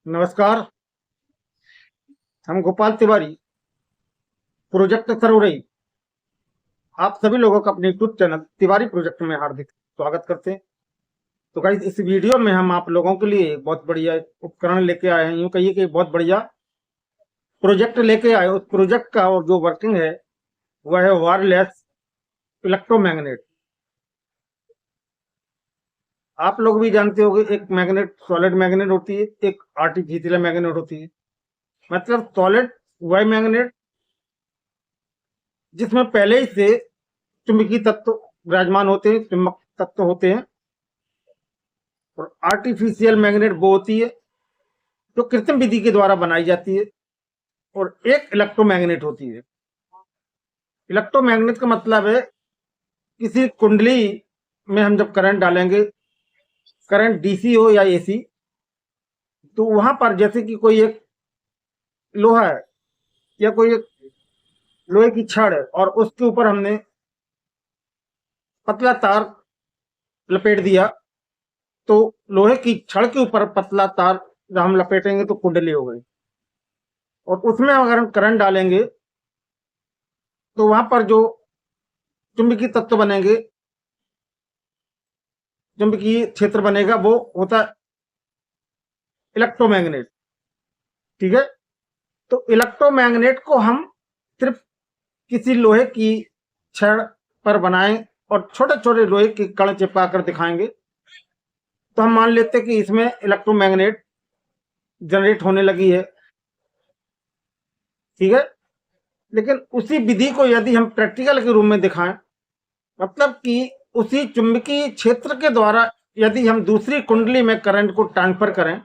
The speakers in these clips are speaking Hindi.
नमस्कार। हम गोपाल तिवारी, प्रोजेक्ट सरोरई, आप सभी लोगों का अपने यूट्यूब चैनल तिवारी प्रोजेक्ट में हार्दिक स्वागत करते हैं। तो गाइस, इस वीडियो में हम आप लोगों के लिए बहुत बढ़िया उपकरण लेके आए हैं। यूं कहिए कि बहुत बढ़िया प्रोजेक्ट लेके आए। उस प्रोजेक्ट का और जो वर्किंग है वह है वायरलेस इलेक्ट्रोमैग्नेट। आप लोग भी जानते होंगे, एक मैग्नेट सॉलिड मैग्नेट होती है, एक आर्टिफिशियल मैग्नेट होती है। मतलब सॉलिड वह मैग्नेट जिसमें पहले ही से चुंबकीय तत्व विराजमान होते हैं, चुंबक तत्व होते हैं। और आर्टिफिशियल मैग्नेट वो होती है जो कृत्रिम विधि के द्वारा बनाई जाती है। और एक इलेक्ट्रोमैग्नेट होती है। इलेक्ट्रोमैग्नेट का मतलब है किसी कुंडली में हम जब करंट डालेंगे, करंट डीसी हो या एसी, तो वहां पर जैसे कि कोई एक लोहा है या कोई एक लोहे की छड़ है और उसके ऊपर हमने पतला तार लपेट दिया, तो लोहे की छड़ के ऊपर पतला तार जब हम लपेटेंगे तो कुंडली हो गई। और उसमें अगर हम करंट डालेंगे तो वहां पर जो चुंबकीय तत्व बनेंगे, चुंबकीय क्षेत्र बनेगा, वो होता है इलेक्ट्रोमैग्नेट। ठीक है। तो इलेक्ट्रोमैग्नेट को हम सिर्फ किसी लोहे की छड़ पर बनाएं और छोटे छोटे लोहे के कण चिपका कर दिखाएंगे, तो हम मान लेते हैं कि इसमें इलेक्ट्रोमैग्नेट जनरेट होने लगी है। ठीक है। लेकिन उसी विधि को यदि हम प्रैक्टिकल के रूप में दिखाएं, मतलब कि उसी चुंबकीय क्षेत्र के द्वारा यदि हम दूसरी कुंडली में करंट को ट्रांसफर करें,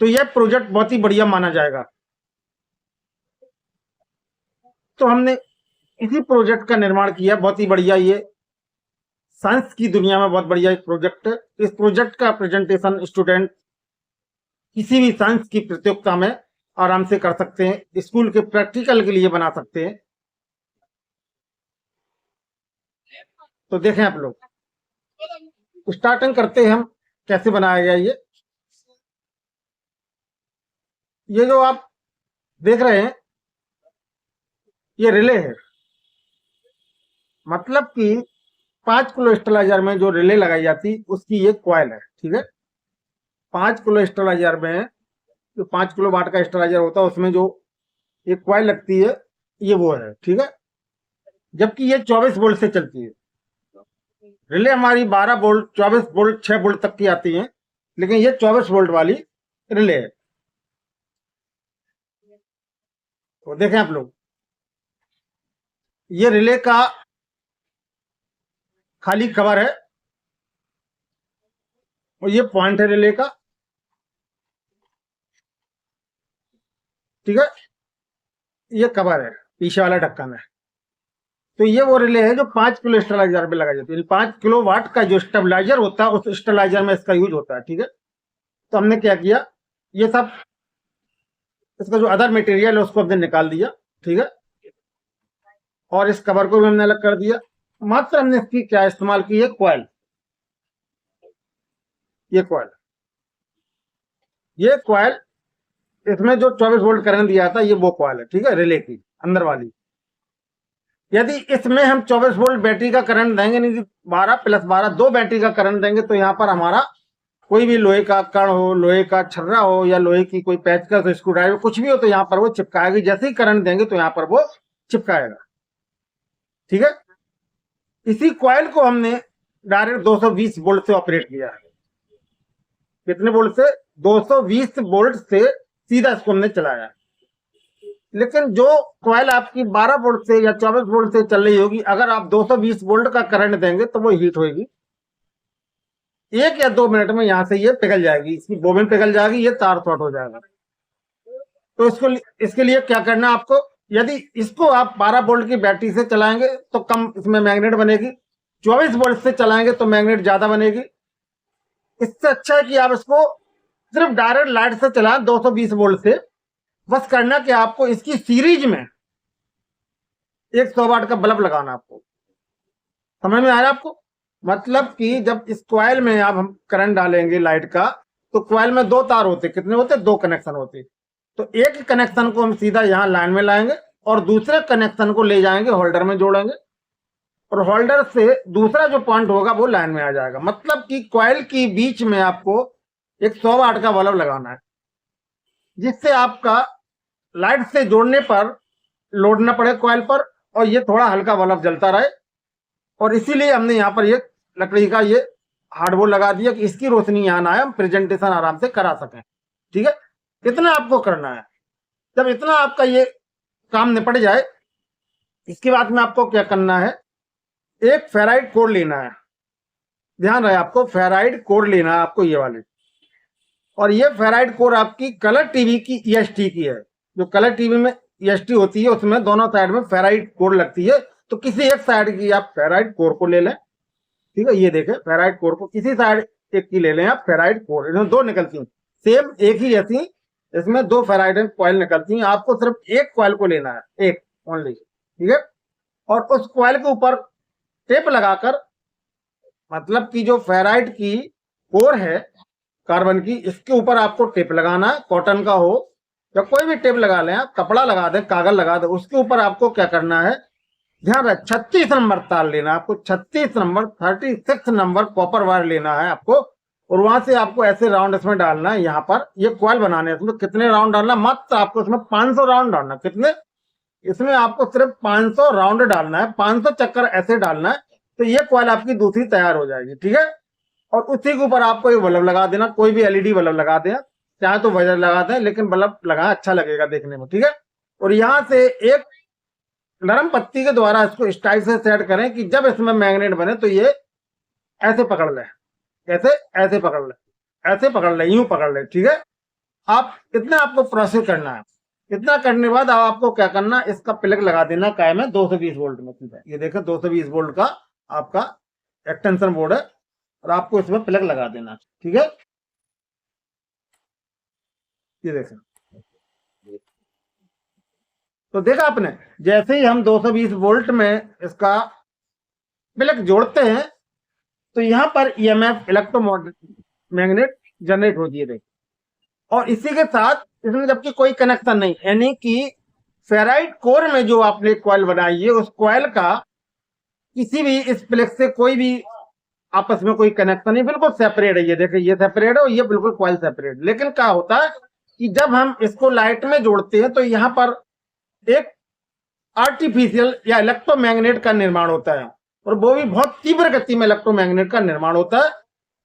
तो यह प्रोजेक्ट बहुत ही बढ़िया माना जाएगा। तो हमने इसी प्रोजेक्ट का निर्माण किया। बहुत ही बढ़िया, ये साइंस की दुनिया में बहुत बढ़िया एक प्रोजेक्ट है। इस प्रोजेक्ट का प्रेजेंटेशन स्टूडेंट किसी भी साइंस की प्रतियोगिता में आराम से कर सकते हैं, स्कूल के प्रैक्टिकल के लिए बना सकते हैं। तो देखें आप लोग, स्टार्टिंग करते हैं हम कैसे बनाया गया। ये जो आप देख रहे हैं, ये रिले है। मतलब कि 5 किलो स्टेलाइजर में जो रिले लगाई जाती उसकी ये कॉइल है। ठीक है। 5 किलो स्टेलाइजर में जो 5 किलो वाट का स्टेलाइजर होता है, उसमें जो एक कॉइल लगती है, ये वो है। ठीक है। जबकि ये 24 वोल्ट से चलती है। रिले हमारी 12 वोल्ट, 24 वोल्ट, 6 वोल्ट तक की आती है, लेकिन ये 24 वोल्ट वाली रिले है। तो देखें आप लोग, ये रिले का खाली कवर है और ये पॉइंट है रिले का। ठीक है। ये कवर है, पीछे वाला ढक्कन है। तो ये वो रिले है जो 5 किलो स्टेबलाइजर पे लगाई जाती है। 5 किलो वाट का जो स्टेबलाइजर होता है, उस स्टेबलाइजर में इसका यूज होता है। ठीक है। तो हमने क्या किया, ये सब इसका जो अदर मटेरियल है उसको हमने निकाल दिया। ठीक है। और इस कवर को भी हमने अलग कर दिया। मात्र हमने इसकी क्या इस्तेमाल की है, कॉइल। ये कॉइल, ये कॉइल, इसमें जो 24 वोल्ट करंट दिया था, ये वो कॉइल है। ठीक है, रिले की अंदर वाली। यदि इसमें हम 24 वोल्ट बैटरी का करंट देंगे, नहीं 12 + 12 2 बैटरी का करंट देंगे, तो यहाँ पर हमारा कोई भी लोहे का कण हो, लोहे का छर्रा हो या लोहे की कोई पेचकस हो, स्क्रू ड्राइवर, कुछ भी हो, तो यहाँ पर वो चिपकाएगी। जैसे ही करंट देंगे तो यहाँ पर वो चिपकाएगा। ठीक है। इसी कॉइल को हमने डायरेक्ट 220 वोल्ट से ऑपरेट किया है। कितने वोल्ट से? 220 वोल्ट से सीधा इसको हमने चलाया। लेकिन जो कॉइल आपकी 12 वोल्ट से या 24 वोल्ट से चल रही होगी, अगर आप 220 वोल्ट का करंट देंगे तो वो हीट होगी। 1 या 2 मिनट में यहां से ये पिघल जाएगी, इसकी बोबिन पिघल जाएगी, ये तार शॉर्ट हो जाएगा। तो इसके लिए क्या करना है आपको, यदि इसको आप 12 वोल्ट की बैटरी से चलाएंगे तो कम इसमें मैग्नेट बनेगी, 24 वोल्ट से चलाएंगे तो मैग्नेट ज्यादा बनेगी। इससे अच्छा है कि आप इसको सिर्फ डायरेक्ट लाइट से चलाएं 220 वोल्ट से। बस करना कि आपको इसकी सीरीज में एक 100 वाट का बल्ब लगाना। आपको समझ में आ रहा है आपको? मतलब कि जब इस कॉइल में आप हम करंट डालेंगे लाइट का, तो कॉइल में 2 तार होते, कितने होते, 2 कनेक्शन होते। तो एक कनेक्शन को हम सीधा यहाँ लाइन में लाएंगे और दूसरे कनेक्शन को ले जाएंगे होल्डर में जोड़ेंगे, और होल्डर से दूसरा जो पॉइंट होगा वो लाइन में आ जाएगा। मतलब कि कॉइल की बीच में आपको एक 100 वाट का बल्ब लगाना है, जिससे आपका लाइट से जोड़ने पर लोड न पड़े कॉइल पर, और ये थोड़ा हल्का बल्ब जलता रहे। और इसीलिए हमने यहाँ पर ये लकड़ी का ये हार्डबोर्ड लगा दिया कि इसकी रोशनी यहाँ ना आए, हम प्रेजेंटेशन आराम से करा सकें। ठीक है, इतना आपको करना है। जब इतना आपका ये काम निपट जाए, इसके बाद में आपको क्या करना है, एक फेराइड कोर लेना है। ध्यान रहे, आपको फेराइड कोर लेना है, आपको ये वाली। और ये फेराइड कोर आपकी कलर टीवी की ईएसटी की है। जो कलर टीवी में ईएसटी होती है उसमें दोनों साइड में फेराइड कोर लगती है, तो किसी एक साइड की आप फेराइड कोर को ले लें। ठीक है, ये देखें, फेराइड कोर को किसी साइड एक की ले लें आप, फेराइड कोर। इसमें 2 निकलती हैं, सेम एक ही जैसी, इसमें 2 फेराइड कॉइल निकलती हैं। आपको सिर्फ एक कॉइल को लेना है, एक ओनली। ठीक है, और उस कॉइल के ऊपर टेप लगाकर, मतलब कि जो फेराइड की कोर है कार्बन की, इसके ऊपर आपको टेप लगाना है, कॉटन का हो या कोई भी टेप लगा लें आप, कपड़ा लगा दें, कागज लगा दें। उसके ऊपर आपको क्या करना है, ध्यान रहे, 36 नंबर तार लेना है आपको, 36 नंबर 36 नंबर कॉपर वायर लेना है आपको। और वहां से आपको ऐसे राउंड इसमें डालना है। यहाँ पर ये कॉइल बनाने, इसमें कितने राउंड डालना, मात्र आपको इसमें 500 राउंड डालना। कितने, इसमें आपको सिर्फ 500 राउंड डालना है, 500 चक्कर ऐसे डालना है, तो ये कॉइल आपकी दूसरी तैयार हो जाएगी। ठीक है, और उसी के ऊपर आपको ये बल्ब लगा देना, कोई भी एलईडी बल्ब लगा दें, चाहे तो वजर लगा दें, लेकिन बल्ब लगाना अच्छा लगेगा देखने में। ठीक है, और यहाँ से एक नरम पत्ती के द्वारा इसको इस टाइप से सेट करें कि जब इसमें मैग्नेट बने तो ये ऐसे पकड़ ले, ऐसे पकड़ ले, ऐसे पकड़ ले, यूं पकड़ ले। ठीक है, आप इतना आपको प्रोसेस करना है। इतना करने के बाद आपको क्या करना, इसका प्लग लगा देना काय में, 220 वोल्ट में। ये देखें, 220 वोल्ट का आपका एक्सटेंशन बोर्ड है, और आपको इसमें प्लग लगा देना। ठीक है, ये देखें, तो देखा आपने, जैसे ही हम 220 वोल्ट में इसका प्लग जोड़ते हैं तो यहां पर ईएमएफ इलेक्ट्रोमैग्नेट जनरेट होती है। देख, और इसी के साथ इसमें जबकि कोई कनेक्शन नहीं, यानी कि फेराइड कोर में जो आपने कॉइल बनाई है, उस कॉइल का किसी भी इस प्लग से कोई भी आपस में कोई कनेक्शन नहीं, बिल्कुल सेपरेट है। ये देखिए, ये सेपरेट है और ये बिल्कुल कॉइल सेपरेट। लेकिन क्या होता है कि जब हम इसको लाइट में जोड़ते हैं तो यहाँ पर एक आर्टिफिशियल या इलेक्ट्रोमैग्नेट का निर्माण होता है, और वो भी बहुत तीव्र गति में इलेक्ट्रोमैग्नेट का निर्माण होता है।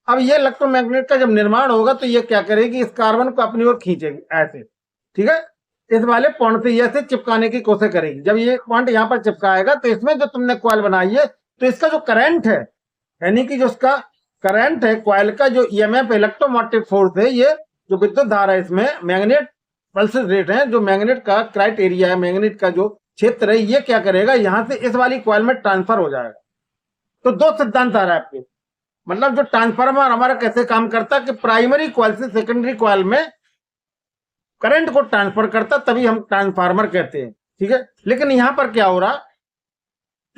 अब ये इलेक्ट्रोमैग्नेट का जब निर्माण होगा तो ये क्या करेगी, इस कार्बन को अपनी ओर खींचेगी ऐसे। ठीक है, इस वाले पॉइंट से ऐसे चिपकाने की कोशिश करेगी। जब ये पॉइंट यहाँ पर चिपकाएगा तो इसमें जो तुमने कॉइल बनाई है, तो इसका जो करंट है, यानी कि जो इसका करंट है कॉइल का, जो ईएमएफ इलेक्ट्रोमोटिव फोर्स है, ये जो विद्युत धारा है इसमें, मैग्नेट पल्सेस रेट है, जो मैग्नेट का क्राइटेरिया है, मैग्नेट का जो क्षेत्र है, ये क्या करेगा, यहां से इस वाली कॉइल में ट्रांसफर हो जाएगा। तो 2 सिद्धांत आ रहा है आपके, मतलब जो ट्रांसफार्मर हमारा कैसे काम करता है कि प्राइमरी कॉइल से सेकेंडरी कॉइल में करंट को ट्रांसफर करता, तभी हम ट्रांसफार्मर कहते हैं। ठीक है, लेकिन यहां पर क्या हो रहा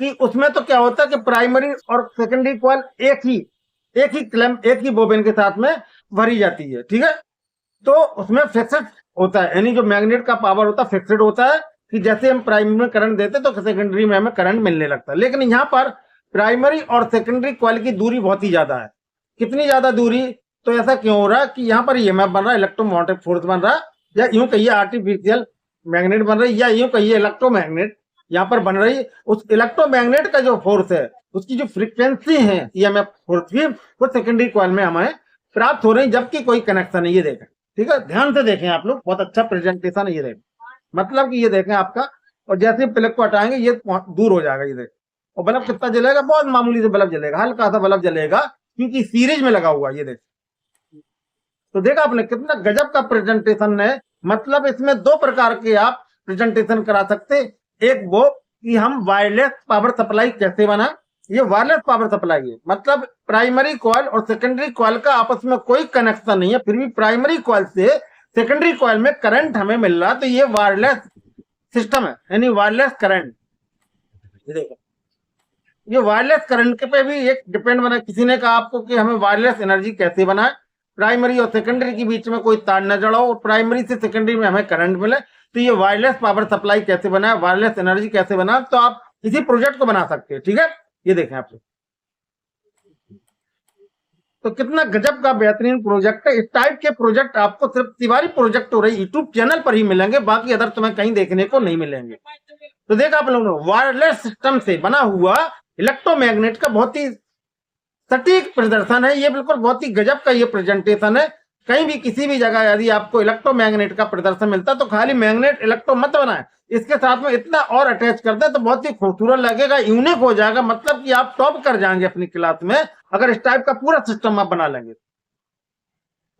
कि उसमें तो क्या होता है कि प्राइमरी और सेकेंडरी कॉइल एक ही क्लैंप, एक ही बोबिन के साथ में भरी जाती है। ठीक है, तो उसमें फिक्स्ड होता है, यानी जो मैग्नेट का पावर होता है फिक्स्ड होता है, कि जैसे हम प्राइमरी में करंट देते तो सेकेंडरी में हमें करंट मिलने लगता है। लेकिन यहाँ पर प्राइमरी और सेकेंडरी कॉइल की दूरी बहुत ही ज्यादा है। कितनी ज्यादा दूरी, तो ऐसा क्यों हो रहा है कि यहाँ पर ईएमएफ बन रहा है, इलेक्ट्रोमोटिव फोर्स बन रहा है, या यूं कहिए आर्टिफिशियल मैग्नेट बन रही है, या यूं कहिए इलेक्ट्रोमैग्नेट यहाँ पर बन रही है। उस इलेक्ट्रोमैग्नेट का जो फोर्स है, उसकी जो फ्रीक्वेंसी है ईएमएफ फोर्स की, वो सेकेंडरी कॉइल में हमें प्राप्त हो रही, जबकि कोई कनेक्शन नहीं। ये देखें, ठीक है, ध्यान से देखें आप लोग, बहुत अच्छा प्रेजेंटेशन है। ये देखें, मतलब कि ये देखें आपका, और जैसे प्लग को हटाएंगे ये दूर हो जाएगा। ये देखें, और बल्ब कितना जलेगा, बहुत मामूली से बल्ब जलेगा, हल्का सा बल्ब जलेगा, क्योंकि सीरीज में लगा हुआ। ये देख, तो देखा आपने कितना गजब का प्रेजेंटेशन है। मतलब इसमें 2 प्रकार के आप प्रेजेंटेशन करा सकते। एक वो कि हम वायरलेस पावर सप्लाई कैसे बना, ये वायरलेस पावर सप्लाई है, मतलब प्राइमरी कॉइल और सेकेंडरी कॉइल का आपस में कोई कनेक्शन नहीं है, फिर भी प्राइमरी कॉइल से सेकेंडरी कॉइल में करंट हमें मिल रहा, तो ये वायरलेस सिस्टम है, यानी वायरलेस करंट। ये देखो, ये वायरलेस करंट के पे भी एक डिपेंड बना। किसी ने कहा आपको कि हमें वायरलेस एनर्जी कैसे बनाए, प्राइमरी और सेकेंडरी के बीच में कोई तार न जड़ा हो और प्राइमरी से सेकेंडरी में हमें करंट मिले, तो ये वायरलेस पावर सप्लाई कैसे बना, वायरलेस एनर्जी कैसे बना, तो आप इसी प्रोजेक्ट को बना सकते हैं। ठीक है, ये देखें आप, तो कितना गजब का बेहतरीन प्रोजेक्ट है। इस टाइप के प्रोजेक्ट आपको सिर्फ तिवारी प्रोजेक्ट हो रही यूट्यूब चैनल पर ही मिलेंगे, बाकी अदर तुम्हें कहीं देखने को नहीं मिलेंगे। तो देखा आप लोगों ने, वायरलेस सिस्टम से बना हुआ इलेक्ट्रोमैग्नेट का बहुत ही सटीक प्रदर्शन है। ये बिल्कुल बहुत ही गजब का ये प्रेजेंटेशन है। कहीं भी किसी भी जगह यदि आपको इलेक्ट्रोमैग्नेट का प्रदर्शन मिलता है तो खाली मैग्नेट इलेक्ट्रो मत बनाए, इसके साथ में इतना और अटैच कर दे तो बहुत ही खूबसूरत लगेगा, यूनिक हो जाएगा, मतलब कि आप टॉप कर जाएंगे अपनी क्लास में अगर इस टाइप का पूरा सिस्टम आप बना लेंगे।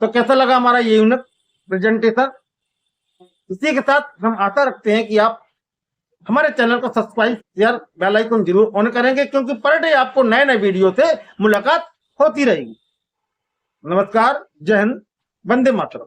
तो कैसा लगा हमारा ये यूनिक प्रेजेंटेशन? इसी के साथ हम आशा रखते हैं कि आप हमारे चैनल को सब्सक्राइब, शेयर, बेल आइकन जरूर ऑन करेंगे, क्योंकि पर डे आपको नए नए वीडियो से मुलाकात होती रहेगी। नमस्कार, जय हिंद, वंदे मातरम।